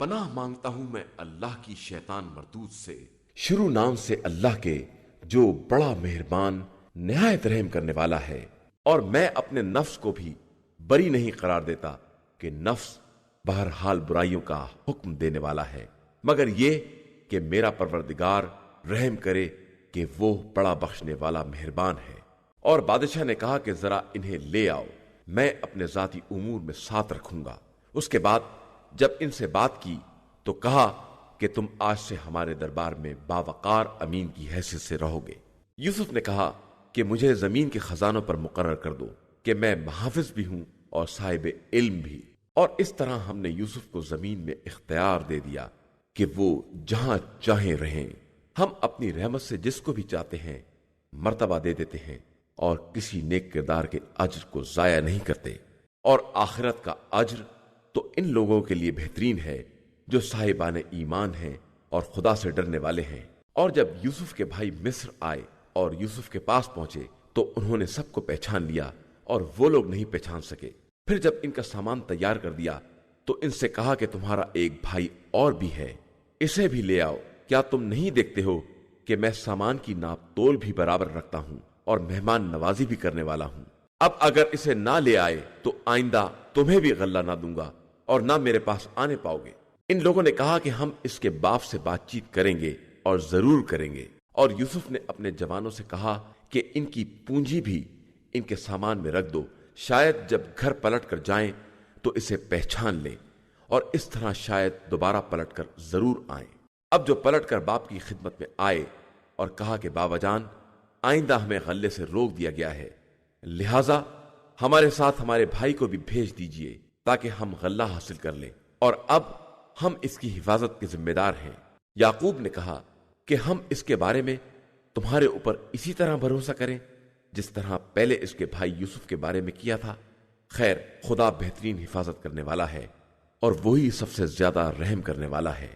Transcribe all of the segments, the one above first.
پناہ مانگتا ہوں میں اللہ کی شیطان مردود سے۔ شروع نام سے اللہ کے جو بڑا مہربان نہایت رحم کرنے والا ہے۔ اور میں اپنے نفس کو بھی بری نہیں قرار دیتا کہ نفس بہرحال برائیوں کا حکم دینے والا ہے، مگر یہ کہ میرا پروردگار رحم کرے کہ وہ بڑا بخشنے والا مہربان ہے۔ اور بادشاہ نے کہا کہ ذرا انہیں لے آؤ، میں اپنے ذاتی امور میں ساتھ رکھوں گا۔ اس کے بعد جب ان سے بات کی تو کہا کہ تم آج سے ہمارے دربار میں باوقار امین کی حیثیت سے رہو گے۔ یوسف نے کہا کہ مجھے زمین کے خزانوں پر مقرر کر دو کہ میں محافظ بھی ہوں اور صاحب علم بھی۔ اور اس طرح ہم نے یوسف کو زمین میں اختیار دے دیا کہ وہ جہاں چاہیں رہیں۔ ہم اپنی رحمت سے جس کو بھی چاہتے ہیں مرتبہ دے دیتے ہیں اور کسی نیک کردار کے اجر کو ضائع نہیں کرتے۔ اور آخرت کا اجر تو ان لوگوں کے لیے بہترین ہے جو صاحبان ایمان ہیں اور خدا سے ڈرنے والے ہیں۔ اور جب یوسف کے بھائی مصر آئے اور یوسف کے پاس پہنچے تو انہوں نے سب کو پہچان لیا اور وہ لوگ نہیں پہچان سکے۔ پھر جب ان کا سامان تیار کر دیا تو ان سے کہا کہ تمہارا ایک بھائی اور بھی ہے، اسے بھی لے آؤ۔ کیا تم نہیں دیکھتے ہو کہ میں سامان کی ناپ تول بھی برابر رکھتا ہوں اور مہمان نوازی بھی کرنے والا ہوں؟ اب اگر اسے نہ لے آئے تو آئندہ تمہیں بھی غلہ نہ دوں گا اور نہ میرے پاس آنے پاؤ گے۔ ان لوگوں نے کہا کہ ہم اس کے باپ سے بات چیت کریں گے اور ضرور کریں گے۔ اور یوسف نے اپنے جوانوں سے کہا کہ ان کی پونجی بھی ان کے سامان میں رکھ دو، شاید جب گھر پلٹ کر جائیں تو اسے پہچان لیں اور اس طرح شاید دوبارہ پلٹ کر ضرور آئیں۔ اب جو پلٹ کر باپ کی خدمت میں آئے اور کہا کہ بابا جان، آئندہ ہمیں غلے سے روک دیا گیا ہے، لہذا ہمارے ساتھ ہمارے بھائی کو بھی بھیج دیجئے تاکہ ہم غلہ حاصل کر لیں، اور اب ہم اس کی حفاظت کے ذمہ دار ہیں۔ یعقوب نے کہا کہ ہم اس کے بارے میں تمہارے اوپر اسی طرح بھروسہ کریں جس طرح پہلے اس کے بھائی یوسف کے بارے میں کیا تھا۔ خیر، خدا بہترین حفاظت کرنے والا ہے اور وہی سب سے زیادہ رحم کرنے والا ہے۔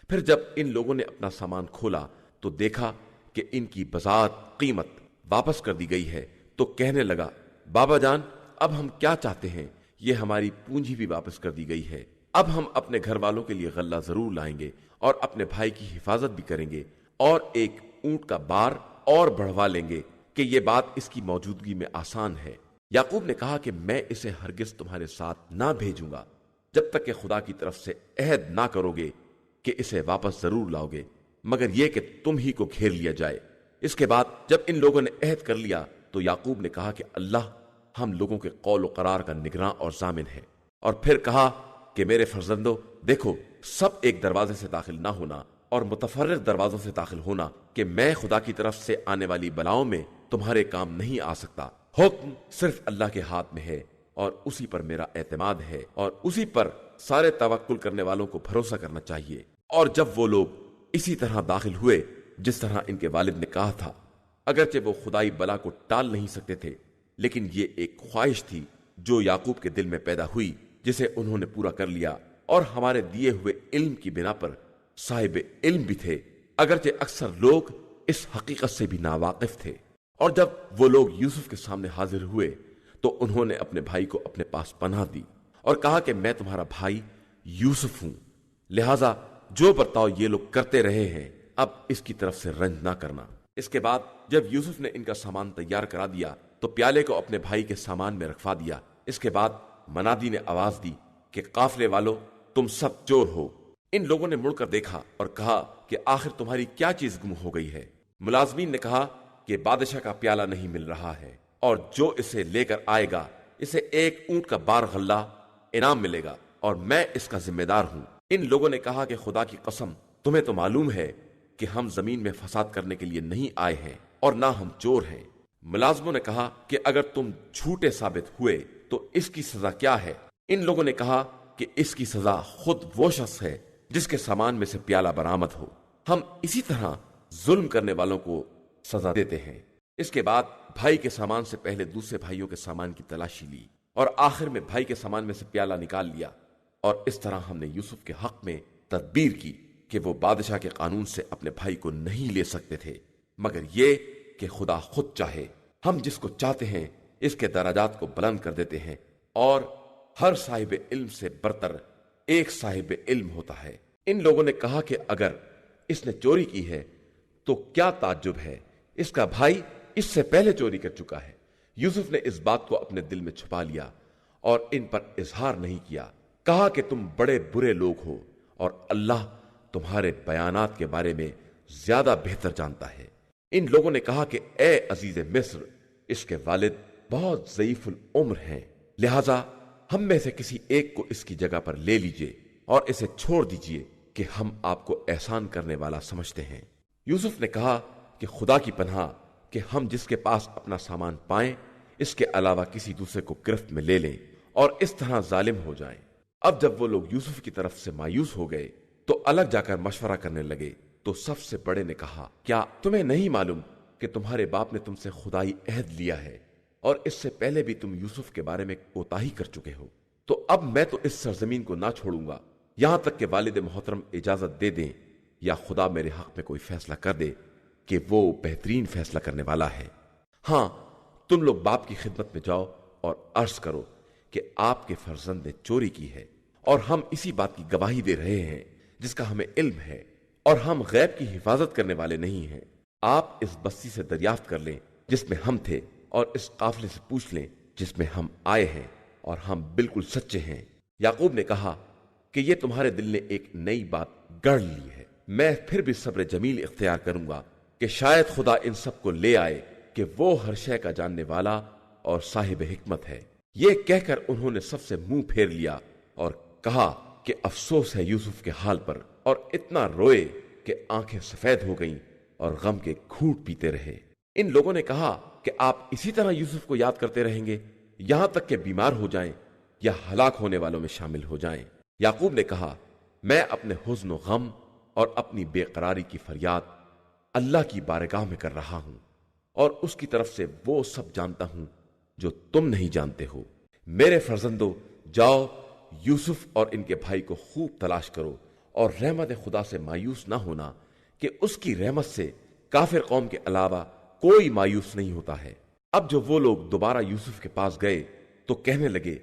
پھر جب ان لوگوں نے اپنا سامان کھولا تو دیکھا کہ ان کی بذات قیمت واپس کر دی گئی ہے، تو کہنے لگا، بابا جان، اب ہم کیا چاہتے ہیں، یہ ہماری پونجی بھی واپس کر دی گئی ہے۔ اب ہم اپنے گھر والوں کے لیے غلہ ضرور لائیں گے اور اپنے بھائی کی حفاظت بھی کریں گے اور ایک اونٹ کا بار اور بڑھوا لیں گے کہ یہ بات اس کی موجودگی میں آسان ہے۔ یعقوب نے کہا کہ میں اسے ہرگز تمہارے ساتھ نہ بھیجوں گا جب تک کہ خدا کی طرف سے عہد نہ کرو گے کہ اسے واپس ضرور لاؤ گے، مگر یہ کہ تم ہی کو گھیر لیا جائے۔ اس کے بعد جب ان لوگوں نے عہد کر لیا تو یعقوب نے کہا کہ اللہ ہم لوگوں کے قول و قرار کا نگراں اور ضامن ہے۔ اور پھر کہا کہ میرے فرزندو، دیکھو، سب ایک دروازے سے داخل نہ ہونا اور متفرق دروازوں سے داخل ہونا، کہ میں خدا کی طرف سے آنے والی بلاؤں میں تمہارے کام نہیں آ سکتا۔ حکم صرف اللہ کے ہاتھ میں ہے اور اسی پر میرا اعتماد ہے اور اسی پر سارے توکل کرنے والوں کو بھروسہ کرنا چاہیے۔ اور جب وہ لوگ اسی طرح داخل ہوئے جس طرح ان کے والد نے کہا تھا، اگرچہ وہ خدائی بلا کو ٹال نہیں سکتے تھے، لیکن یہ ایک خواہش تھی جو یعقوب کے دل میں پیدا ہوئی، جسے انہوں نے پورا کر لیا، اور ہمارے دیے ہوئے علم کی بنا پر صاحب علم بھی تھے، اگرچہ اکثر لوگ اس حقیقت سے بھی ناواقف تھے۔ اور جب وہ لوگ یوسف کے سامنے حاضر ہوئے تو انہوں نے اپنے بھائی کو اپنے پاس پناہ دی اور کہا کہ میں تمہارا بھائی یوسف ہوں، لہٰذا جو برتاؤ یہ لوگ کرتے رہے ہیں اب اس کی طرف سے رنج نہ کرنا۔ اس کے بعد جب یوسف نے ان کا سامان تیار کرا دیا تو پیالے کو اپنے بھائی کے سامان میں رکھوا دیا۔ اس کے بعد منادی نے آواز دی کہ قافلے والو، تم سب چور ہو۔ ان لوگوں نے مڑ کر دیکھا اور کہا کہ آخر تمہاری کیا چیز گم ہو گئی ہے؟ ملازمین نے کہا کہ بادشاہ کا پیالہ نہیں مل رہا ہے، اور جو اسے لے کر آئے گا اسے ایک اونٹ کا بار غلہ انعام ملے گا، اور میں اس کا ذمہ دار ہوں۔ ان لوگوں نے کہا کہ خدا کی قسم، تمہیں تو معلوم ہے کہ ہم زمین میں فساد کرنے کے لیے نہیں آئے ہیں اور نہ ہم چور ہیں۔ ملازموں نے کہا کہ اگر تم جھوٹے ثابت ہوئے تو اس کی سزا کیا ہے؟ ان لوگوں نے کہا کہ اس کی سزا خود وہ شخص ہے جس کے سامان میں سے پیالہ برآمد ہو۔ ہم اسی طرح ظلم کرنے والوں کو سزا دیتے ہیں۔ اس کے بعد بھائی کے سامان سے پہلے دوسرے بھائیوں کے سامان کی تلاشی لی اور آخر میں بھائی کے سامان میں سے پیالہ نکال لیا، اور اس طرح ہم نے یوسف کے حق میں تدبیر کی کہ وہ بادشاہ کے قانون سے اپنے بھائی کو نہیں لے سکتے تھے، مگر یہ کہ خدا خود چاہے، ہم جس کو چاہتے ہیں اس کے درجات کو بلند کر دیتے ہیں، اور ہر صاحب علم سے برتر ایک صاحب علم ہوتا ہے۔ ان لوگوں نے کہا کہ اگر اس نے چوری کی ہے تو کیا تعجب ہے، اس کا بھائی اس سے پہلے چوری کر چکا ہے۔ یوسف نے اس بات کو اپنے دل میں چھپا لیا اور ان پر اظہار نہیں کیا۔ کہا کہ تم بڑے برے لوگ ہو اور اللہ تمہارے بیانات کے بارے میں زیادہ بہتر جانتا ہے۔ ان لوگوں نے کہا کہ اے عزیز مصر، اس کے والد بہت ضعیف العمر ہیں، لہذا ہم میں سے کسی ایک کو اس کی جگہ پر لے لیجئے اور اسے چھوڑ دیجئے کہ ہم آپ کو احسان کرنے والا سمجھتے ہیں۔ یوسف نے کہا کہ خدا کی پناہ کہ ہم جس کے پاس اپنا سامان پائیں اس کے علاوہ کسی دوسرے کو گرفت میں لے لیں اور اس طرح ظالم ہو جائیں۔ اب جب وہ لوگ یوسف کی طرف سے مایوس ہو گئے تو الگ جا کر مشورہ کرنے لگے۔ تو سب سے بڑے نے کہا، کیا تمہیں نہیں معلوم کہ تمہارے باپ نے تم سے خدائی عہد لیا ہے اور اس سے پہلے بھی تم یوسف کے بارے میں کوتاہی کر چکے ہو؟ تو اب میں تو اس سرزمین کو نہ چھوڑوں گا یہاں تک کہ والد محترم اجازت دے دیں یا خدا میرے حق میں کوئی فیصلہ کر دے کہ وہ بہترین فیصلہ کرنے والا ہے۔ ہاں، تم لوگ باپ کی خدمت میں جاؤ اور عرض کرو کہ آپ کے فرزند نے چوری کی ہے اور ہم اسی بات کی گواہی دے رہے ہیں جس کا ہمیں علم ہے، اور ہم غیب کی حفاظت کرنے والے نہیں ہیں۔ آپ اس بستی سے دریافت کر لیں جس میں ہم تھے اور اس قافلے سے پوچھ لیں جس میں ہم آئے ہیں، اور ہم بالکل سچے ہیں۔ یعقوب نے کہا کہ یہ تمہارے دل نے ایک نئی بات گڑھ لی ہے، میں پھر بھی صبر جمیل اختیار کروں گا کہ شاید خدا ان سب کو لے آئے کہ وہ ہر شے کا جاننے والا اور صاحب حکمت ہے۔ یہ کہہ کر انہوں نے سب سے منہ پھیر لیا اور کہا کہ افسوس ہے یوسف کے حال پر، اور اتنا روئے کہ آنکھیں سفید ہو گئیں اور غم کے گھونٹ پیتے رہے۔ ان لوگوں نے کہا کہ آپ اسی طرح یوسف کو یاد کرتے رہیں گے یہاں تک کہ بیمار ہو جائیں یا ہلاک ہونے والوں میں شامل ہو جائیں۔ یعقوب نے کہا، میں اپنے حزن و غم اور اپنی بے قراری کی فریاد اللہ کی بارگاہ میں کر رہا ہوں، اور اس کی طرف سے وہ سب جانتا ہوں جو تم نہیں جانتے ہو۔ میرے فرزندو، جاؤ یوسف اور ان کے بھائی کو خوب تلاش کرو، اور رحمت خدا سے مایوس نہ ہونا کہ اس کی رحمت سے کافر قوم کے علاوہ کوئی مایوس نہیں ہوتا ہے۔ اب جو وہ لوگ دوبارہ یوسف کے پاس گئے تو کہنے لگے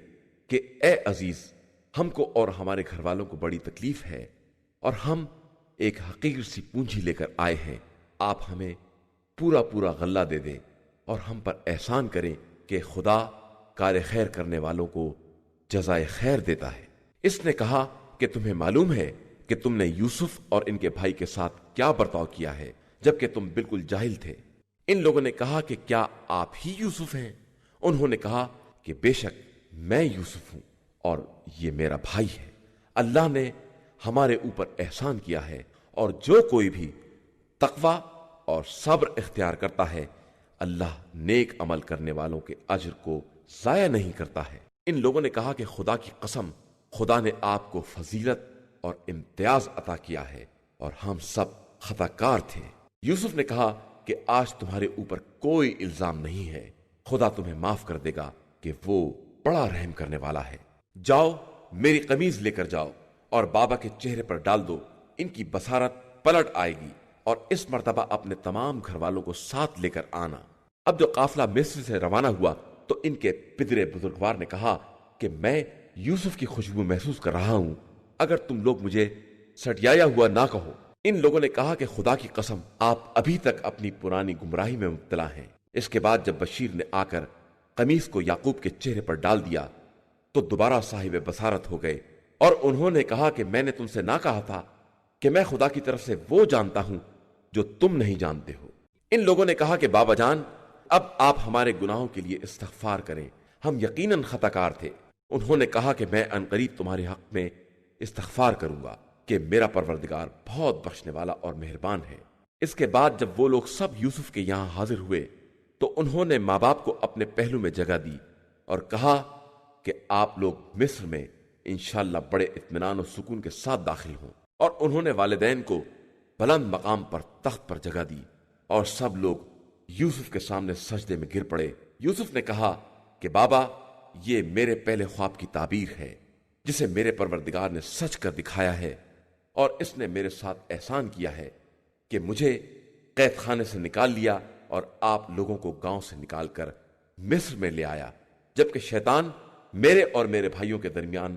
کہ اے عزیز، ہم کو اور ہمارے گھر والوں کو بڑی تکلیف ہے اور ہم ایک حقیر سی پونجی لے کر آئے ہیں۔ آپ ہمیں پورا پورا غلہ دے دیں اور ہم پر احسان کریں کہ خدا کار خیر کرنے والوں کو جزائے خیر دیتا ہے۔ اس نے کہا کہ تمہیں معلوم ہے کہ تم نے یوسف اور ان کے بھائی کے ساتھ کیا برتاؤ کیا ہے جبکہ تم بالکل جاہل تھے۔ ان لوگوں نے کہا کہ کیا آپ ہی یوسف ہیں؟ انہوں نے کہا کہ بے شک میں یوسف ہوں اور یہ میرا بھائی ہے۔ اللہ نے ہمارے اوپر احسان کیا ہے، اور جو کوئی بھی تقوی اور صبر اختیار کرتا ہے اللہ نیک عمل کرنے والوں کے اجر کو ضائع نہیں کرتا ہے۔ ان لوگوں نے کہا کہ خدا کی قسم، خدا نے آپ کو فضیلت اور امتیاز عطا کیا ہے اور ہم سب خطا کار تھے۔ یوسف نے کہا کہ آج تمہارے اوپر کوئی الزام نہیں ہے، خدا تمہیں معاف کر دے گا کہ وہ بڑا رحم کرنے والا ہے۔ جاؤ میری قمیض لے کر جاؤ اور بابا کے چہرے پر ڈال دو، ان کی بصارت پلٹ آئے گی، اور اس مرتبہ اپنے تمام گھر والوں کو ساتھ لے کر آنا۔ اب جو قافلہ مصر سے روانہ ہوا تو ان کے پدر بزرگوار نے کہا کہ میں یوسف کی خوشبو محسوس کر رہا ہوں، اگر تم لوگ مجھے سٹیایا ہوا نہ کہو۔ ان لوگوں نے کہا کہ خدا کی قسم، آپ ابھی تک اپنی پرانی گمراہی میں مبتلا ہیں۔ اس کے بعد جب بشیر نے آ کر قمیص کو یعقوب کے چہرے پر ڈال دیا تو دوبارہ صاحب بصارت ہو گئے، اور انہوں نے کہا کہ میں نے تم سے نہ کہا تھا کہ میں خدا کی طرف سے وہ جانتا ہوں جو تم نہیں جانتے ہو۔ ان لوگوں نے کہا کہ بابا جان، اب آپ ہمارے گناہوں کے لیے استغفار کریں، ہم یقیناً خطا کار تھے۔ انہوں نے کہا کہ میں عنقریب تمہارے حق میں استغفار کروں گا کہ میرا پروردگار بہت بخشنے والا اور مہربان ہے۔ اس کے بعد جب وہ لوگ سب یوسف کے یہاں حاضر ہوئے تو انہوں نے ماں باپ کو اپنے پہلو میں جگہ دی اور کہا کہ آپ لوگ مصر میں انشاءاللہ بڑے اطمینان و سکون کے ساتھ داخل ہوں، اور انہوں نے والدین کو بلند مقام پر تخت پر جگہ دی، اور سب لوگ یوسف کے سامنے سجدے میں گر پڑے۔ یوسف نے کہا کہ بابا، یہ میرے پہلے خواب کی تعبیر ہے جسے میرے پروردگار نے سچ کر دکھایا ہے، اور اس نے میرے ساتھ احسان کیا ہے کہ مجھے قید خانے سے نکال لیا اور آپ لوگوں کو گاؤں سے نکال کر مصر میں لے آیا، جبکہ شیطان میرے اور میرے بھائیوں کے درمیان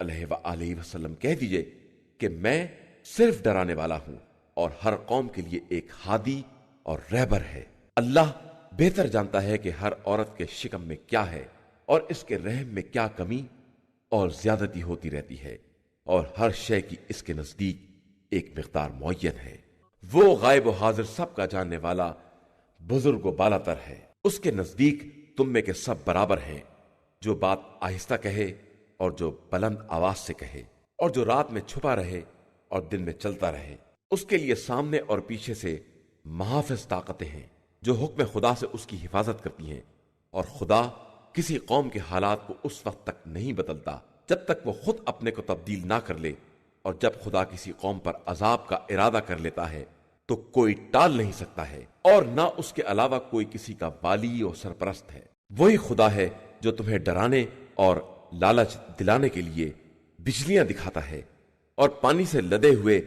علیہ وآلہ وسلم کہہ دیجئے کہ میں صرف ڈرانے والا ہوں اور ہر قوم کے لیے ایک ہادی اور رہبر ہے۔ اللہ بہتر جانتا ہے کہ ہر عورت کے شکم میں کیا ہے اور اس کے رحم میں کیا کمی اور زیادتی ہوتی رہتی ہے، اور ہر شے کی اس کے نزدیک ایک مقدار معین ہے۔ وہ غائب و حاضر سب کا جاننے والا، بزرگ و بالا تر ہے۔ اس کے نزدیک تم میں کے سب برابر ہیں، جو بات آہستہ کہے اور جو بلند آواز سے کہے، اور جو رات میں چھپا رہے اور دن میں چلتا رہے۔ اس کے لیے سامنے اور پیچھے سے محافظ طاقتیں ہیں جو حکم خدا سے اس کی حفاظت کرتی ہیں، اور خدا کسی قوم کے حالات کو اس وقت تک نہیں بدلتا جب تک وہ خود اپنے کو تبدیل نہ کر لے، اور جب خدا کسی قوم پر عذاب کا ارادہ کر لیتا ہے تو کوئی ٹال نہیں سکتا ہے، اور نہ اس کے علاوہ کوئی کسی کا والی اور سرپرست ہے۔ وہی خدا ہے جو تمہیں ڈرانے اور لالچ دلانے کے لیے بجلیاں دکھاتا ہے اور پانی سے لدے ہوئے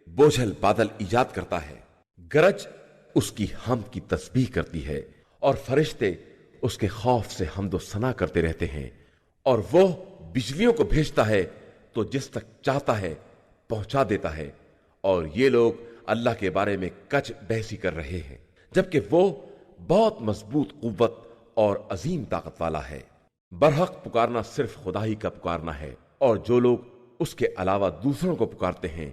بوجھل بادل ایجاد کرتا ہے۔ گرج اس کی حمد کی تسبیح کرتی ہے، اور فرشتے اس کے خوف سے حمد و ثنا کرتے رہتے ہیں، اور وہ بجلیوں کو بھیجتا ہے تو جس تک چاہتا ہے پہنچا دیتا ہے، اور یہ لوگ اللہ کے بارے میں کچ بحثی کر رہے ہیں، جبکہ وہ بہت مضبوط قوت اور عظیم طاقت والا ہے۔ برحق پکارنا صرف خدا ہی کا پکارنا ہے، اور جو لوگ اس کے علاوہ دوسروں کو پکارتے ہیں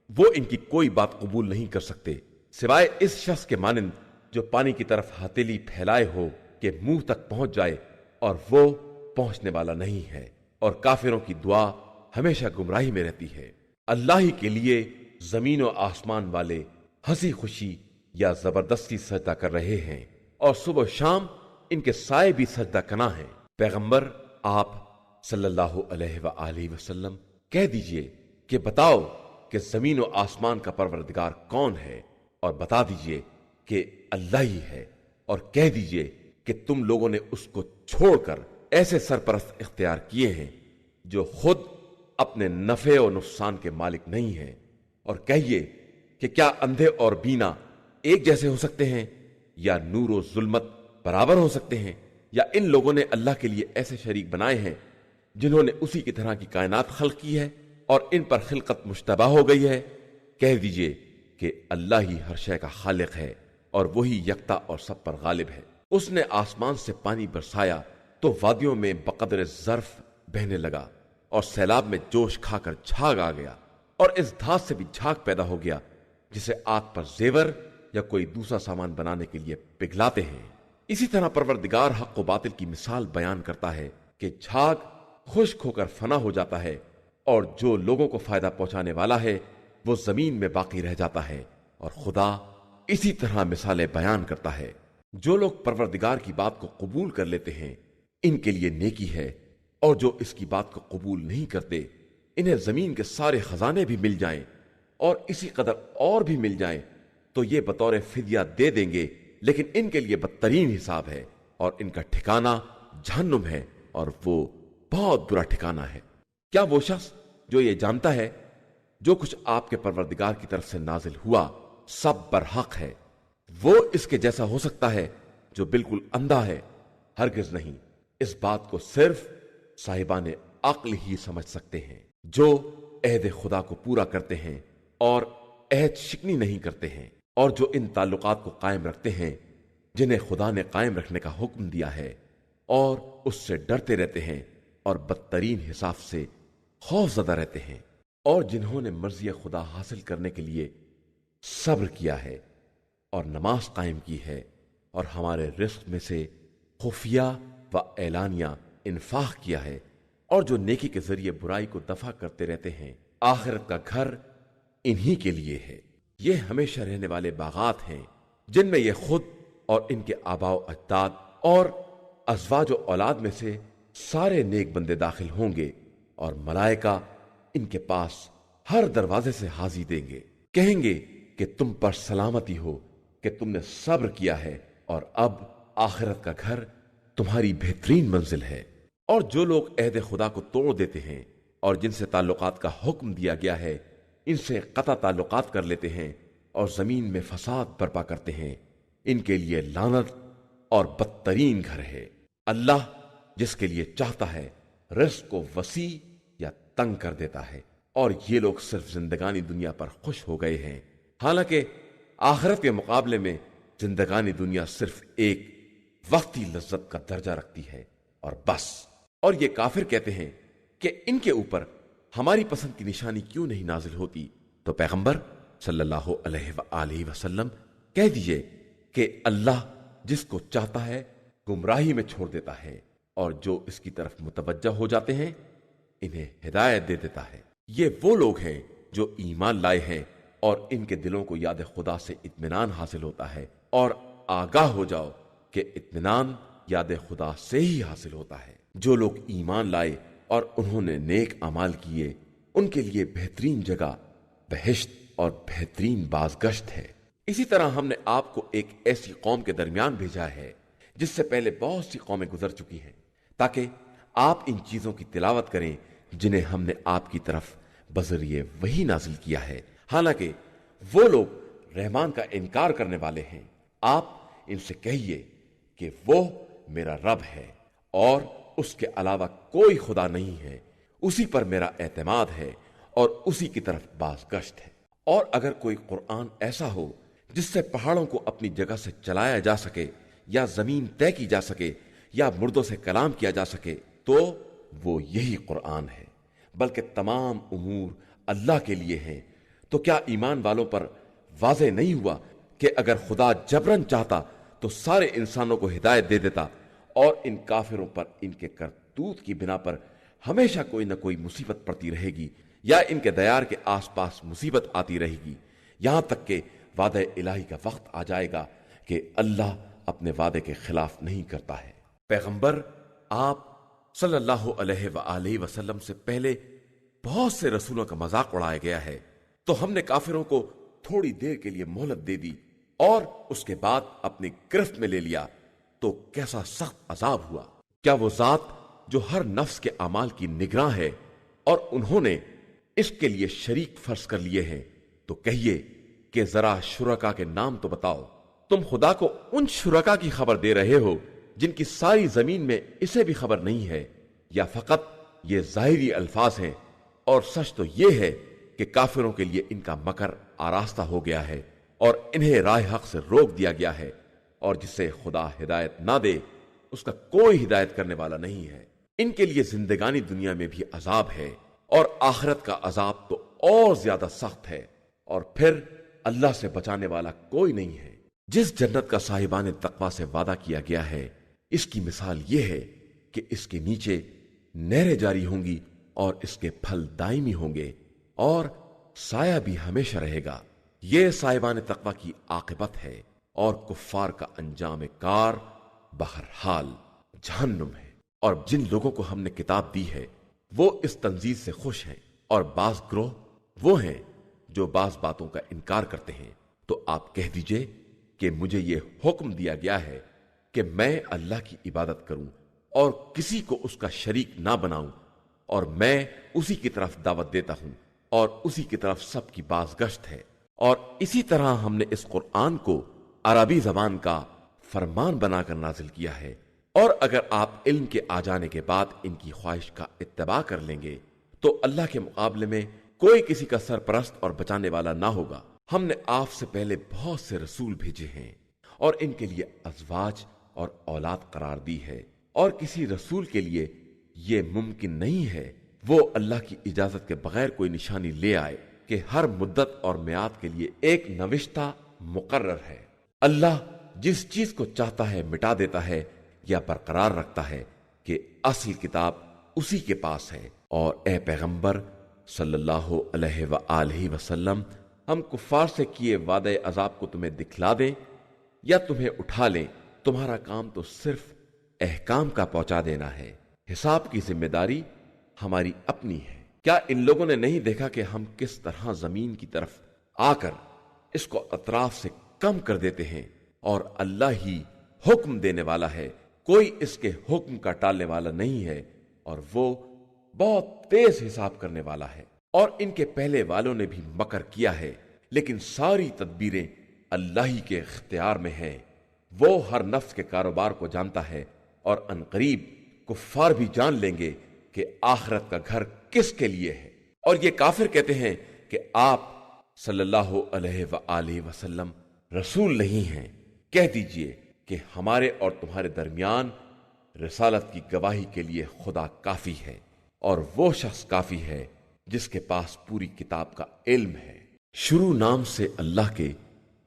وہ ان کی کوئی بات قبول نہیں کر سکتے، سوائے اس شخص کے مانند جو پانی کی طرف ہتھیلی پھیلائے ہو کہ منہ تک پہنچ جائے، اور وہ پہنچنے والا نہیں ہے، اور کافروں کی دعا ہمیشہ گمراہی میں رہتی ہے۔ اللہ ہی کے لیے زمین و آسمان والے ہنسی خوشی یا زبردستی سجدہ کر رہے ہیں، اور صبح و شام ان کے سائے بھی سجدہ کنا ہیں۔ پیغمبر آپ صلی اللہ علیہ وآلہ وسلم کہہ دیجئے کہ بتاؤ کہ زمین و آسمان کا پروردگار کون ہے، اور بتا دیجئے کہ اللہ ہی ہے، اور کہہ دیجئے کہ تم لوگوں نے اس کو چھوڑ کر ایسے سرپرست اختیار کیے ہیں جو خود اپنے نفع و نقصان کے مالک نہیں ہیں، اور کہیے کہ کیا اندھے اور بینا ایک جیسے ہو سکتے ہیں، یا نور و ظلمت برابر ہو سکتے ہیں، یا ان لوگوں نے اللہ کے لیے ایسے شریک بنائے ہیں جنہوں نے اسی کی طرح کی کائنات خلق کی ہے اور ان پر خلقت مشتبہ ہو گئی ہے۔ کہہ دیجئے کہ اللہ ہی ہر شے کا خالق ہے، اور وہی یکتا اور سب پر غالب ہے۔ اس نے آسمان سے پانی برسایا تو وادیوں میں بقدر ظرف بہنے لگا، اور سیلاب میں جوش کھا کر جھاگ آ گیا، اور اس دھات سے بھی جھاگ پیدا ہو گیا جسے آگ پر زیور یا کوئی دوسرا سامان بنانے کے لیے پگھلاتے ہیں۔ اسی طرح پروردگار حق و باطل کی مثال بیان کرتا ہے کہ جھاگ خشک ہو کر فنا ہو جاتا ہے، اور جو لوگوں کو فائدہ پہنچانے والا ہے وہ زمین میں باقی رہ جاتا ہے، اور خدا اسی طرح مثالیں بیان کرتا ہے۔ جو لوگ پروردگار کی بات کو قبول کر لیتے ہیں ان کے لیے نیکی ہے، اور جو اس کی بات کو قبول نہیں کرتے انہیں زمین کے سارے خزانے بھی مل جائیں اور اسی قدر اور بھی مل جائیں تو یہ بطور فدیہ دے دیں گے، لیکن ان کے لیے بدترین حساب ہے، اور ان کا ٹھکانہ جہنم ہے، اور وہ بہت برا ٹھکانہ ہے۔ کیا وہ شخص جو یہ جانتا ہے جو کچھ آپ کے پروردگار کی طرف سے نازل ہوا سب برحق ہے، وہ اس کے جیسا ہو سکتا ہے جو بالکل اندھا ہے؟ ہرگز نہیں۔ اس بات کو صرف صاحبان عقل ہی سمجھ سکتے ہیں جو عہد خدا کو پورا کرتے ہیں اور عہد شکنی نہیں کرتے ہیں، اور جو ان تعلقات کو قائم رکھتے ہیں جنہیں خدا نے قائم رکھنے کا حکم دیا ہے، اور اس سے ڈرتے رہتے ہیں اور بدترین حساب سے خوف زدہ رہتے ہیں، اور جنہوں نے مرضی خدا حاصل کرنے کے لیے صبر کیا ہے اور نماز قائم کی ہے، اور ہمارے رزق میں سے خفیہ و اعلانیہ انفاق کیا ہے، اور جو نیکی کے ذریعے برائی کو دفع کرتے رہتے ہیں، آخرت کا گھر انہی کے لیے ہے۔ یہ ہمیشہ رہنے والے باغات ہیں جن میں یہ خود اور ان کے آباء و اجداد اور ازواج و اولاد میں سے سارے نیک بندے داخل ہوں گے، اور ملائکہ ان کے پاس ہر دروازے سے حاضری دیں گے، کہیں گے کہ تم پر سلامتی ہو کہ تم نے صبر کیا ہے، اور اب آخرت کا گھر تمہاری بہترین منزل ہے۔ اور جو لوگ عہد خدا کو توڑ دیتے ہیں اور جن سے تعلقات کا حکم دیا گیا ہے ان سے قطع تعلقات کر لیتے ہیں اور زمین میں فساد برپا کرتے ہیں، ان کے لیے لعنت اور بدترین گھر ہے۔ اللہ جس کے لیے چاہتا ہے رزق کو وسیع تنگ کر دیتا ہے، اور یہ لوگ صرف زندگانی دنیا پر خوش ہو گئے ہیں، حالانکہ آخرت کے مقابلے میں زندگانی دنیا صرف ایک وقتی لذت کا درجہ رکھتی ہے اور بس۔ اور یہ کافر کہتے ہیں کہ ان کے اوپر ہماری پسند کی نشانی کیوں نہیں نازل ہوتی؟ تو پیغمبر صلی اللہ علیہ وآلہ وسلم کہہ دیجئے کہ اللہ جس کو چاہتا ہے گمراہی میں چھوڑ دیتا ہے، اور جو اس کی طرف متوجہ ہو جاتے ہیں انہیں ہدایت دے دیتا ہے۔ یہ وہ لوگ ہیں جو ایمان لائے ہیں اور ان کے دلوں کو یاد خدا سے اطمینان حاصل ہوتا ہے، اور آگاہ ہو جاؤ کہ اطمینان یاد خدا سے ہی حاصل ہوتا ہے۔ جو لوگ ایمان لائے اور انہوں نے نیک اعمال کیے ان کے لیے بہترین جگہ بہشت اور بہترین بازگشت ہے۔ اسی طرح ہم نے آپ کو ایک ایسی قوم کے درمیان بھیجا ہے جس سے پہلے بہت سی قومیں گزر چکی ہیں، تاکہ آپ ان چیزوں کی تلاوت کریں جنہیں ہم نے آپ کی طرف بذریعہ وحی نازل کیا ہے، حالانکہ وہ لوگ رحمان کا انکار کرنے والے ہیں۔ آپ ان سے کہیے کہ وہ میرا رب ہے اور اس کے علاوہ کوئی خدا نہیں ہے، اسی پر میرا اعتماد ہے اور اسی کی طرف بازگشت ہے۔ اور اگر کوئی قرآن ایسا ہو جس سے پہاڑوں کو اپنی جگہ سے چلایا جا سکے، یا زمین طے کی جا سکے، یا مردوں سے کلام کیا جا سکے، تو وہ یہی قرآن ہے، بلکہ تمام امور اللہ کے لیے ہیں۔ تو کیا ایمان والوں پر واضح نہیں ہوا کہ اگر خدا جبرن چاہتا تو سارے انسانوں کو ہدایت دے دیتا، اور ان کافروں پر ان کے کرتوت کی بنا پر ہمیشہ کوئی نہ کوئی مصیبت پڑتی رہے گی، یا ان کے دیار کے آس پاس مصیبت آتی رہے گی، یہاں تک کہ وعدہ الہی کا وقت آ جائے گا کہ اللہ اپنے وعدے کے خلاف نہیں کرتا ہے۔ پیغمبر آپ صلی اللہ علیہ وآلہ وسلم سے پہلے بہت سے رسولوں کا مذاق اڑایا گیا ہے، تو ہم نے کافروں کو تھوڑی دیر کے لیے مہلت دے دی اور اس کے بعد اپنی گرفت میں لے لیا، تو کیسا سخت عذاب ہوا۔ کیا وہ ذات جو ہر نفس کے اعمال کی نگراں ہے اور انہوں نے اس کے لیے شریک فرض کر لیے ہیں، تو کہیے کہ ذرا شرکا کے نام تو بتاؤ۔ تم خدا کو ان شرکا کی خبر دے رہے ہو جن کی ساری زمین میں اسے بھی خبر نہیں ہے، یا فقط یہ ظاہری الفاظ ہیں؟ اور سچ تو یہ ہے کہ کافروں کے لیے ان کا مکر آراستہ ہو گیا ہے اور انہیں راہ حق سے روک دیا گیا ہے، اور جسے خدا ہدایت نہ دے اس کا کوئی ہدایت کرنے والا نہیں ہے۔ ان کے لیے زندگانی دنیا میں بھی عذاب ہے، اور آخرت کا عذاب تو اور زیادہ سخت ہے، اور پھر اللہ سے بچانے والا کوئی نہیں ہے۔ جس جنت کا صاحبان تقوی سے وعدہ کیا گیا ہے، اس کی مثال یہ ہے کہ اس کے نیچے نہریں جاری ہوں گی اور اس کے پھل دائمی ہوں گے اور سایہ بھی ہمیشہ رہے گا۔ یہ صاحبان تقوی کی عاقبت ہے، اور کفار کا انجام کار بہرحال جہنم ہے۔ اور جن لوگوں کو ہم نے کتاب دی ہے وہ اس تنزیل سے خوش ہیں، اور بعض گروہ وہ ہیں جو بعض باتوں کا انکار کرتے ہیں۔ تو آپ کہہ دیجئے کہ مجھے یہ حکم دیا گیا ہے کہ میں اللہ کی عبادت کروں اور کسی کو اس کا شریک نہ بناؤں، اور میں اسی کی طرف دعوت دیتا ہوں، اور اسی کی طرف سب کی بازگشت ہے۔ اور اسی طرح ہم نے اس قرآن کو عربی زبان کا فرمان بنا کر نازل کیا ہے، اور اگر آپ علم کے آ جانے کے بعد ان کی خواہش کا اتباع کر لیں گے تو اللہ کے مقابلے میں کوئی کسی کا سرپرست اور بچانے والا نہ ہوگا۔ ہم نے آپ سے پہلے بہت سے رسول بھیجے ہیں اور ان کے لیے ازواج اور اولاد قرار دی ہے، اور کسی رسول کے لیے یہ ممکن نہیں ہے وہ اللہ کی اجازت کے بغیر کوئی نشانی لے آئے کہ ہر مدت اور میعاد کے لیے ایک نوشتہ مقرر ہے۔ اللہ جس چیز کو چاہتا ہے مٹا دیتا ہے یا برقرار رکھتا ہے کہ اصل کتاب اسی کے پاس ہے۔ اور اے پیغمبر صلی اللہ علیہ وآلہ وسلم، ہم کفار سے کیے وعدے عذاب کو تمہیں دکھلا دیں یا تمہیں اٹھا لیں، تمہارا کام تو صرف احکام کا پہنچا دینا ہے، حساب کی ذمہ داری ہماری اپنی ہے۔ کیا ان لوگوں نے نہیں دیکھا کہ ہم کس طرح زمین کی طرف آ کر اس کو اطراف سے کم کر دیتے ہیں، اور اللہ ہی حکم دینے والا ہے، کوئی اس کے حکم کا ٹالنے والا نہیں ہے، اور وہ بہت تیز حساب کرنے والا ہے۔ اور ان کے پہلے والوں نے بھی مکر کیا ہے، لیکن ساری تدبیریں اللہ ہی کے اختیار میں ہیں۔ وہ ہر نفس کے کاروبار کو جانتا ہے، اور عنقریب کفار بھی جان لیں گے کہ آخرت کا گھر کس کے لیے ہے، اور یہ کافر کہتے ہیں کہ آپ صلی اللہ علیہ وآلہ وسلم رسول نہیں ہیں۔ کہہ دیجئے کہ ہمارے اور تمہارے درمیان رسالت کی گواہی کے لیے خدا کافی ہے، اور وہ شخص کافی ہے جس کے پاس پوری کتاب کا علم ہے۔ شروع نام سے اللہ کے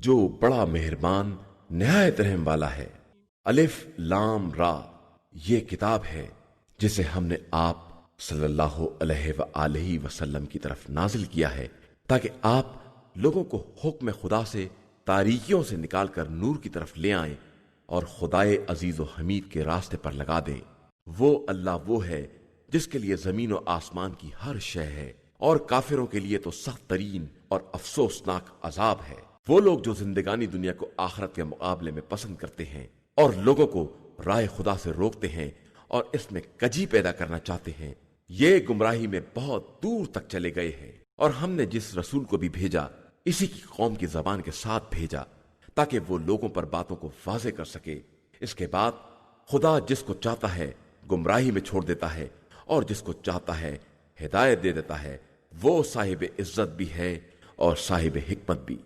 جو بڑا مہربان نہایت رحم والا ہے۔ الف لام را، یہ کتاب ہے جسے ہم نے آپ صلی اللہ علیہ وآلہ وسلم کی طرف نازل کیا ہے، تاکہ آپ لوگوں کو حکم خدا سے تاریکیوں سے نکال کر نور کی طرف لے آئیں اور خدائے عزیز و حمید کے راستے پر لگا دیں۔ وہ اللہ وہ ہے جس کے لیے زمین و آسمان کی ہر شے ہے، اور کافروں کے لیے تو سخت ترین اور افسوسناک عذاب ہے۔ وہ لوگ جو زندگانی دنیا کو آخرت کے مقابلے میں پسند کرتے ہیں اور لوگوں کو رائے خدا سے روکتے ہیں اور اس میں کجی پیدا کرنا چاہتے ہیں، یہ گمراہی میں بہت دور تک چلے گئے ہیں۔ اور ہم نے جس رسول کو بھی بھیجا اسی کی قوم کی زبان کے ساتھ بھیجا، تاکہ وہ لوگوں پر باتوں کو واضح کر سکے۔ اس کے بعد خدا جس کو چاہتا ہے گمراہی میں چھوڑ دیتا ہے، اور جس کو چاہتا ہے ہدایت دے دیتا ہے۔ وہ صاحب عزت بھی ہے اور صاحب حکمت بھی۔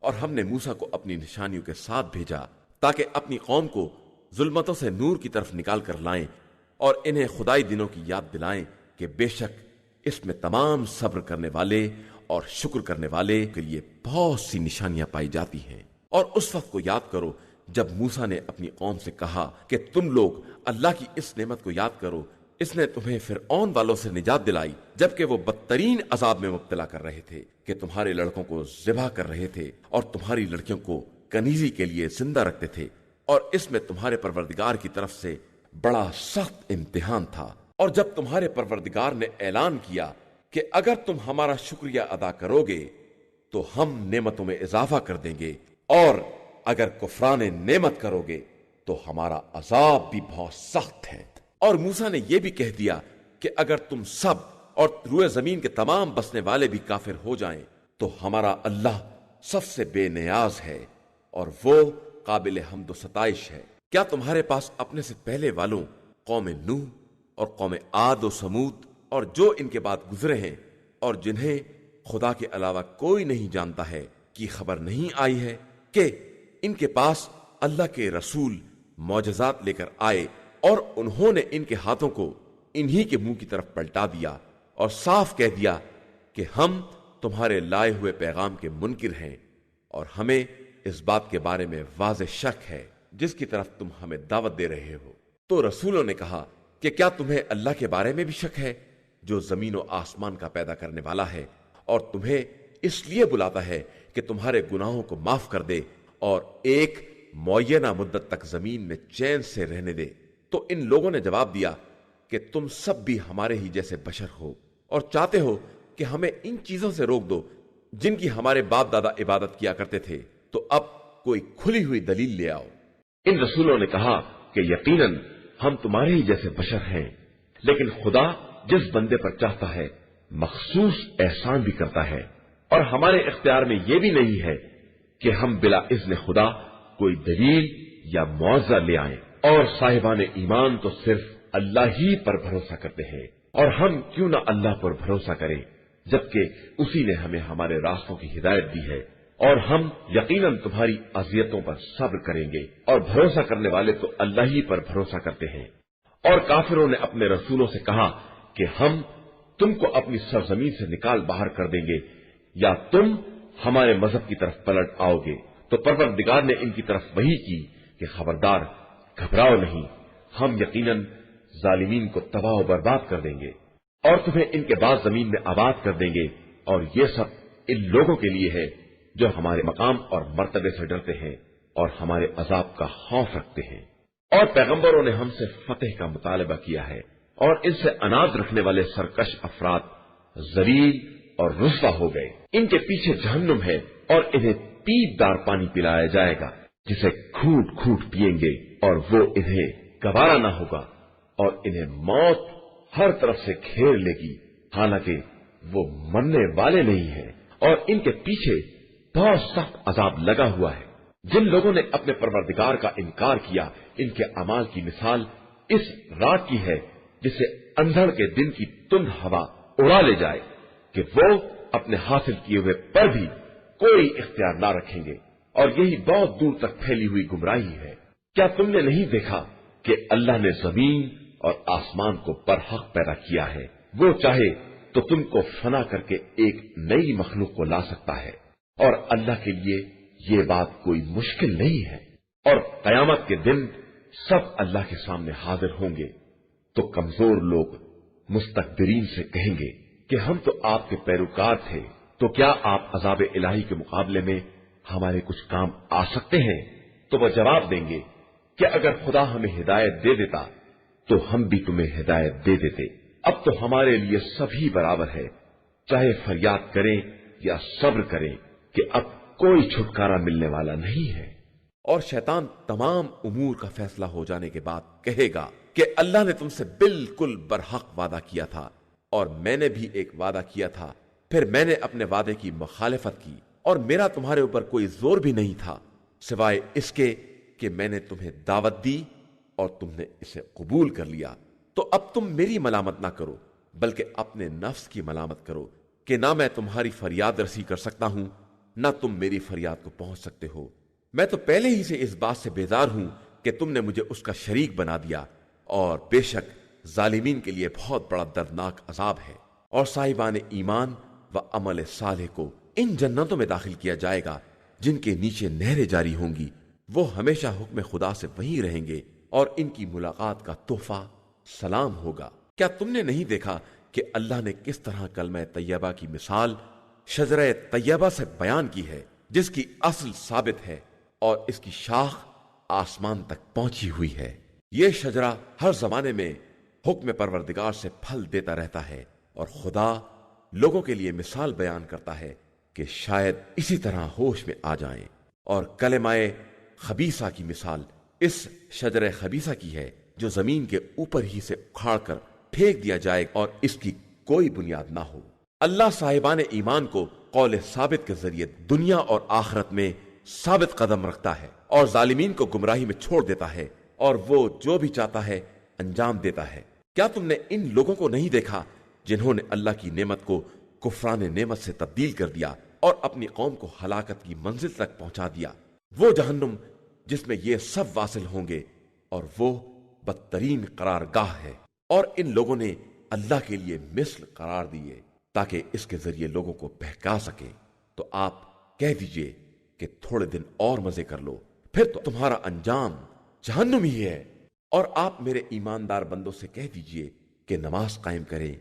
اور ہم نے موسیٰ کو اپنی نشانیوں کے ساتھ بھیجا، تاکہ اپنی قوم کو ظلمتوں سے نور کی طرف نکال کر لائیں اور انہیں خدائی دنوں کی یاد دلائیں کہ بے شک اس میں تمام صبر کرنے والے اور شکر کرنے والے کے لیے بہت سی نشانیاں پائی جاتی ہیں۔ اور اس وقت کو یاد کرو جب موسیٰ نے اپنی قوم سے کہا کہ تم لوگ اللہ کی اس نعمت کو یاد کرو، اس نے تمہیں فرعون والوں سے نجات دلائی، جبکہ وہ بدترین عذاب میں مبتلا کر رہے تھے کہ تمہارے لڑکوں کو ذبح کر رہے تھے اور تمہاری لڑکیوں کو کنیزی کے لیے زندہ رکھتے تھے، اور اس میں تمہارے پروردگار کی طرف سے بڑا سخت امتحان تھا۔ اور جب تمہارے پروردگار نے اعلان کیا کہ اگر تم ہمارا شکریہ ادا کرو گے تو ہم نعمتوں میں اضافہ کر دیں گے، اور اگر کفران نعمت کرو گے تو ہمارا عذاب بھی بہت سخت ہے۔ اور موسیٰ نے یہ بھی کہہ دیا کہ اگر تم سب اور روئے زمین کے تمام بسنے والے بھی کافر ہو جائیں تو ہمارا اللہ سب سے بے نیاز ہے اور وہ قابل حمد و ستائش ہے۔ کیا تمہارے پاس اپنے سے پہلے والوں قوم نوح اور قوم عاد و سمود اور جو ان کے بعد گزرے ہیں اور جنہیں خدا کے علاوہ کوئی نہیں جانتا ہے کی خبر نہیں آئی ہے کہ ان کے پاس اللہ کے رسول معجزات لے کر آئے اور انہوں نے ان کے ہاتھوں کو انہی کے منہ کی طرف پلٹا دیا اور صاف کہہ دیا کہ ہم تمہارے لائے ہوئے پیغام کے منکر ہیں اور ہمیں اس بات کے بارے میں واضح شک ہے جس کی طرف تم ہمیں دعوت دے رہے ہو۔ تو رسولوں نے کہا کہ کیا تمہیں اللہ کے بارے میں بھی شک ہے جو زمین و آسمان کا پیدا کرنے والا ہے اور تمہیں اس لیے بلاتا ہے کہ تمہارے گناہوں کو معاف کر دے اور ایک معینہ مدت تک زمین میں چین سے رہنے دے؟ تو ان لوگوں نے جواب دیا کہ تم سب بھی ہمارے ہی جیسے بشر ہو اور چاہتے ہو کہ ہمیں ان چیزوں سے روک دو جن کی ہمارے باپ دادا عبادت کیا کرتے تھے، تو اب کوئی کھلی ہوئی دلیل لے آؤ۔ ان رسولوں نے کہا کہ یقیناً ہم تمہارے ہی جیسے بشر ہیں، لیکن خدا جس بندے پر چاہتا ہے مخصوص احسان بھی کرتا ہے، اور ہمارے اختیار میں یہ بھی نہیں ہے کہ ہم بلا اذن خدا کوئی دلیل یا معاوضہ لے آئیں، اور صاحبان ایمان تو صرف اللہ ہی پر بھروسہ کرتے ہیں، اور ہم کیوں نہ اللہ پر بھروسہ کریں جبکہ اسی نے ہمیں ہمارے راستوں کی ہدایت دی ہے، اور ہم یقیناً تمہاری اذیتوں پر صبر کریں گے، اور بھروسہ کرنے والے تو اللہ ہی پر بھروسہ کرتے ہیں۔ اور کافروں نے اپنے رسولوں سے کہا کہ ہم تم کو اپنی سرزمین سے نکال باہر کر دیں گے یا تم ہمارے مذہب کی طرف پلٹ آؤ گے، تو پروردگار نے ان کی طرف وحی کی کہ خبردار، گھبراؤ نہیں، ہم یقیناً ظالمین کو تباہ و برباد کر دیں گے اور تمہیں ان کے بعد زمین میں آباد کر دیں گے، اور یہ سب ان لوگوں کے لیے ہے جو ہمارے مقام اور مرتبے سے ڈرتے ہیں اور ہمارے عذاب کا خوف رکھتے ہیں۔ اور پیغمبروں نے ہم سے فتح کا مطالبہ کیا ہے، اور ان سے اناج رکھنے والے سرکش افراد ذلیل اور رسوا ہو گئے۔ ان کے پیچھے جہنم ہے اور انہیں پیپ دار پانی پلایا جائے گا جسے گھوٹ گھوٹ پیئیں گے، اور وہ انہیں گوارا نہ ہوگا، اور انہیں موت ہر طرف سے گھیر لے گی، حالانکہ وہ مرنے والے نہیں ہیں، اور ان کے پیچھے بہت سخت عذاب لگا ہوا ہے۔ جن لوگوں نے اپنے پروردگار کا انکار کیا، ان کے اعمال کی مثال اس رات کی ہے جسے اندھڑ کے دن کی تند ہوا اڑا لے جائے کہ وہ اپنے حاصل کیے ہوئے پر بھی کوئی اختیار نہ رکھیں گے، اور یہی بہت دور تک پھیلی ہوئی گمراہی ہے۔ کیا تم نے نہیں دیکھا کہ اللہ نے زمین اور آسمان کو برحق پیدا کیا ہے؟ وہ چاہے تو تم کو فنا کر کے ایک نئی مخلوق کو لا سکتا ہے، اور اللہ کے لیے یہ بات کوئی مشکل نہیں ہے۔ اور قیامت کے دن سب اللہ کے سامنے حاضر ہوں گے تو کمزور لوگ مستکبرین سے کہیں گے کہ ہم تو آپ کے پیروکار تھے، تو کیا آپ عذاب الہی کے مقابلے میں ہمارے کچھ کام آ سکتے ہیں؟ تو وہ جواب دیں گے کہ اگر خدا ہمیں ہدایت دے دیتا تو ہم بھی تمہیں ہدایت دے دیتے۔ اب تو ہمارے لیے سبھی برابر ہے، چاہے فریاد کریں یا صبر کریں، کہ اب کوئی چھٹکارا ملنے والا نہیں ہے۔ اور شیطان تمام امور کا فیصلہ ہو جانے کے بعد کہے گا کہ اللہ نے تم سے بالکل برحق وعدہ کیا تھا، اور میں نے بھی ایک وعدہ کیا تھا، پھر میں نے اپنے وعدے کی مخالفت کی، اور میرا تمہارے اوپر کوئی زور بھی نہیں تھا سوائے اس کے کہ میں نے تمہیں دعوت دی اور تم نے اسے قبول کر لیا۔ تو اب تم میری ملامت نہ کرو بلکہ اپنے نفس کی ملامت کرو کہ نہ میں تمہاری فریاد رسی کر سکتا ہوں، نہ تم میری فریاد کو پہنچ سکتے ہو۔ میں تو پہلے ہی سے اس بات سے بیزار ہوں کہ تم نے مجھے اس کا شریک بنا دیا، اور بے شک ظالمین کے لیے بہت بڑا دردناک عذاب ہے۔ اور صاحبان ایمان و عمل صالح کو ان جنتوں میں داخل کیا جائے گا جن کے نیچے نہریں جاری ہوں گی، وہ ہمیشہ حکم خدا سے وہیں رہیں گے، اور ان کی ملاقات کا تحفہ سلام ہوگا۔ کیا تم نے نہیں دیکھا کہ اللہ نے کس طرح کلمہ طیبہ کی مثال شجرہ طیبہ سے بیان کی ہے، جس کی اصل ثابت ہے اور اس کی شاخ آسمان تک پہنچی ہوئی ہے۔ یہ شجرہ ہر زمانے میں حکم پروردگار سے پھل دیتا رہتا ہے، اور خدا لوگوں کے لیے مثال بیان کرتا ہے کہ شاید اسی طرح ہوش میں آ جائیں۔ اور کلمہ خبیثہ کی مثال اس شجرہ خبیثہ کی ہے جو زمین کے اوپر ہی سے اکھاڑ کر پھینک دیا جائے اور اس کی کوئی بنیاد نہ ہو۔ اللہ صاحبان ایمان کو قول ثابت کے ذریعے دنیا اور آخرت میں ثابت قدم رکھتا ہے، اور ظالمین کو گمراہی میں چھوڑ دیتا ہے، اور وہ جو بھی چاہتا ہے انجام دیتا ہے۔ کیا تم نے ان لوگوں کو نہیں دیکھا جنہوں نے اللہ کی نعمت کو کفران نعمت سے تبدیل کر دیا اور اپنی قوم کو ہلاکت کی منزل تک پہنچا دیا؟ وہ جہنم جس میں یہ سب واصل ہوں گے، اور وہ بدترین قرار گاہ ہے۔ اور ان لوگوں نے اللہ کے لیے مثل قرار دیے تاکہ اس کے ذریعے لوگوں کو بہکا سکیں۔ تو آپ کہہ دیجئے کہ تھوڑے دن اور مزے کر لو، پھر تو تمہارا انجام جہنم ہی ہے۔ اور آپ میرے ایماندار بندوں سے کہہ دیجئے کہ نماز قائم کریں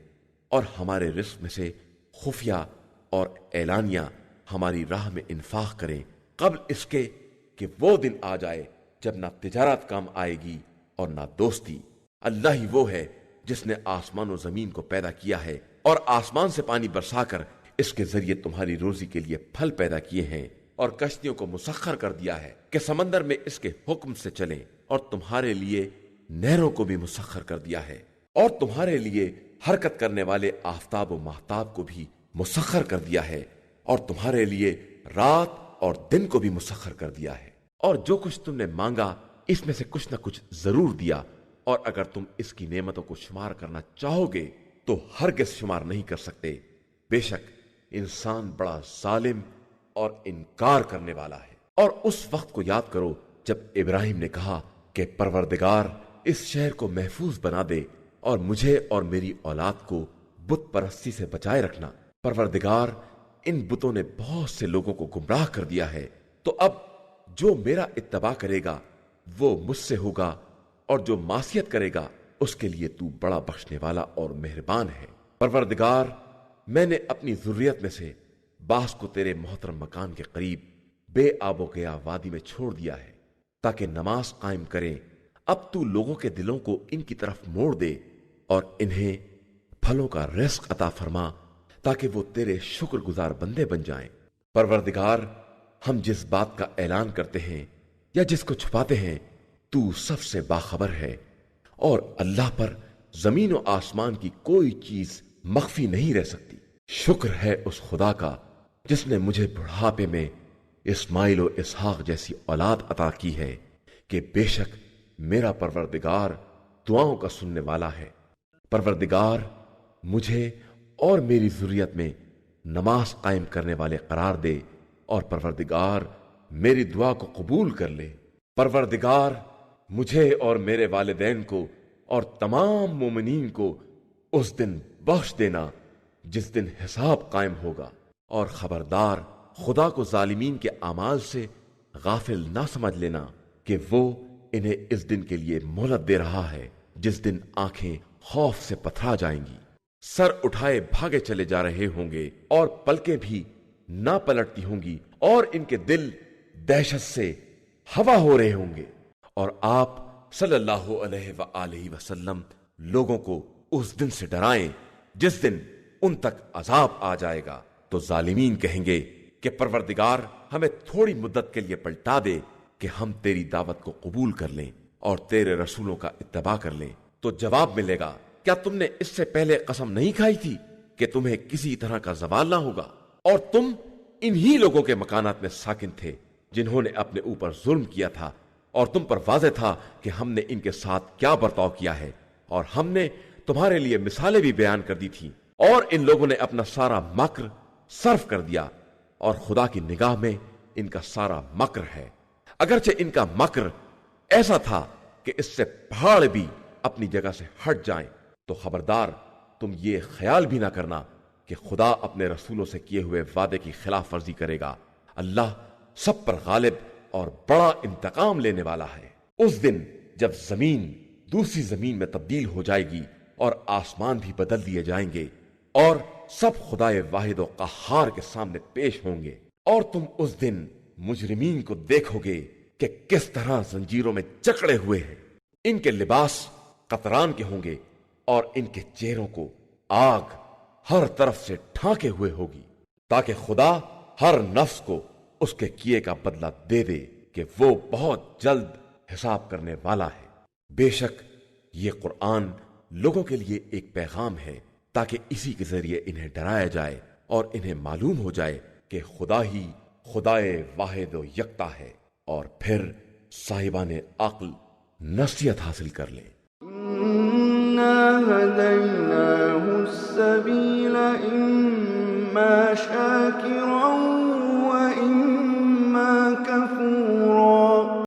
اور ہمارے رزق میں سے خفیہ اور اعلانیہ ہماری راہ میں انفاق کریں، قبل اس کے کہ وہ دن آ جائے جب نہ تجارت کام آئے گی اور نہ دوستی۔ اللہ ہی وہ ہے جس نے آسمان و زمین کو پیدا کیا ہے، اور آسمان سے پانی برسا کر اس کے ذریعے تمہاری روزی کے لیے پھل پیدا کیے ہیں، اور کشتیوں کو مسخر کر دیا ہے کہ سمندر میں اس کے حکم سے چلیں، اور تمہارے لیے نہروں کو بھی مسخر کر دیا ہے، اور تمہارے لیے حرکت کرنے والے آفتاب و ماہتاب کو بھی مسخر کر دیا ہے، اور تمہارے لیے رات اور دن کو بھی مسخر کر دیا ہے۔ اور جو کچھ تم نے مانگا اس میں سے کچھ نہ کچھ ضرور دیا، اور اگر تم اس کی نعمتوں کو شمار کرنا چاہو گے تو ہرگز شمار نہیں کر سکتے۔ بے شک انسان بڑا ظالم اور انکار کرنے والا ہے۔ اور اس وقت کو یاد کرو جب ابراہیم نے کہا کہ پروردگار اس شہر کو محفوظ بنا دے اور مجھے اور میری اولاد کو بت پرستی سے بچائے رکھنا۔ پروردگار ان بتوں نے بہت سے لوگوں کو گمراہ کر دیا ہے، تو اب جو میرا اتباع کرے گا وہ مجھ سے ہوگا، اور جو معصیت کرے گا اس کے لیے تو بڑا بخشنے والا اور مہربان ہے۔ پروردگار میں نے اپنی ذریت میں سے بعض کو تیرے محترم مکان کے قریب بے آب و گیا وادی میں چھوڑ دیا ہے تاکہ نماز قائم کریں۔ اب تو لوگوں کے دلوں کو ان کی طرف موڑ دے اور انہیں پھلوں کا رزق عطا فرما تاکہ وہ تیرے شکر گزار بندے بن جائیں۔ پروردگار ہم جس بات کا اعلان کرتے ہیں یا جس کو چھپاتے ہیں تو سب سے باخبر ہے، اور اللہ پر زمین و آسمان کی کوئی چیز مخفی نہیں رہ سکتی۔ شکر ہے اس خدا کا جس نے مجھے بڑھاپے میں اسماعیل و اسحاق جیسی اولاد عطا کی ہے، کہ بے شک میرا پروردگار دعاؤں کا سننے والا ہے۔ پروردگار مجھے اور میری ذریت میں نماز قائم کرنے والے قرار دے، اور پروردگار میری دعا کو قبول کر لے۔ پروردگار مجھے اور میرے والدین کو اور تمام مومنین کو اس دن بخش دینا جس دن حساب قائم ہوگا، اور خبردار خدا کو ظالمین کے اعمال سے غافل نہ سمجھ لینا کہ وہ انہیں اس دن کے لیے مہلت دے رہا ہے جس دن آنکھیں خوف سے پتھرا جائیں گی، سر اٹھائے بھاگے چلے جا رہے ہوں گے، اور پلکیں بھی نہ پلٹتی ہوں گی، اور ان کے دل دہشت سے ہوا ہو رہے ہوں گے۔ اور آپ صلی اللہ علیہ وآلہ وسلم لوگوں کو اس دن سے ڈرائیں جس دن ان تک عذاب آ جائے گا۔ تو ظالمین کہیں گے کہ پروردگار ہمیں تھوڑی مدت کے لیے پلٹا دے کہ ہم تیری دعوت کو قبول کر لیں اور تیرے رسولوں کا اتباع کر لیں۔ تو جواب ملے گا، کیا تم نے اس سے پہلے قسم نہیں کھائی تھی کہ تمہیں کسی طرح کا زوال نہ ہوگا؟ اور تم انہی لوگوں کے مکانات میں ساکن تھے جنہوں نے اپنے اوپر ظلم کیا تھا، اور تم پر واضح تھا کہ ہم نے ان کے ساتھ کیا برتاؤ کیا ہے، اور ہم نے تمہارے لیے مثالیں بھی بیان کر دی تھی، اور ان لوگوں نے اپنا سارا مکر صرف کر دیا، اور خدا کی نگاہ میں ان کا سارا مکر ہے، اگرچہ ان کا مکر ایسا تھا کہ اس سے پہاڑ بھی اپنی جگہ سے ہٹ جائیں۔ تو خبردار تم یہ خیال بھی نہ کرنا کہ خدا اپنے رسولوں سے کیے ہوئے وعدے کی خلاف ورزی کرے گا۔ اللہ سب پر غالب اور بڑا انتقام لینے والا ہے۔ اس دن جب زمین دوسری زمین میں تبدیل ہو جائے گی اور آسمان بھی بدل دیے جائیں گے، اور سب خدائے واحد و قہار کے سامنے پیش ہوں گے، اور تم اس دن مجرمین کو دیکھو گے کہ کس طرح زنجیروں میں جکڑے ہوئے ہیں۔ ان کے لباس قطران کے ہوں گے، اور ان کے چہروں کو آگ ہر طرف سے ڈھانکے ہوئے ہوگی، تاکہ خدا ہر نفس کو اس کے کیے کا بدلہ دے دے کہ وہ بہت جلد حساب کرنے والا ہے۔ بے شک یہ قرآن لوگوں کے لیے ایک پیغام ہے تاکہ اسی کے ذریعے انہیں ڈرایا جائے اور انہیں معلوم ہو جائے کہ خدا ہی خدائے واحد و یکتا ہے، اور پھر صاحبان عقل نصیحت حاصل کر لیں۔ إِنَّا هَدَيْنَاهُ السَّبِيلَ إِمَّا شَاكِرًا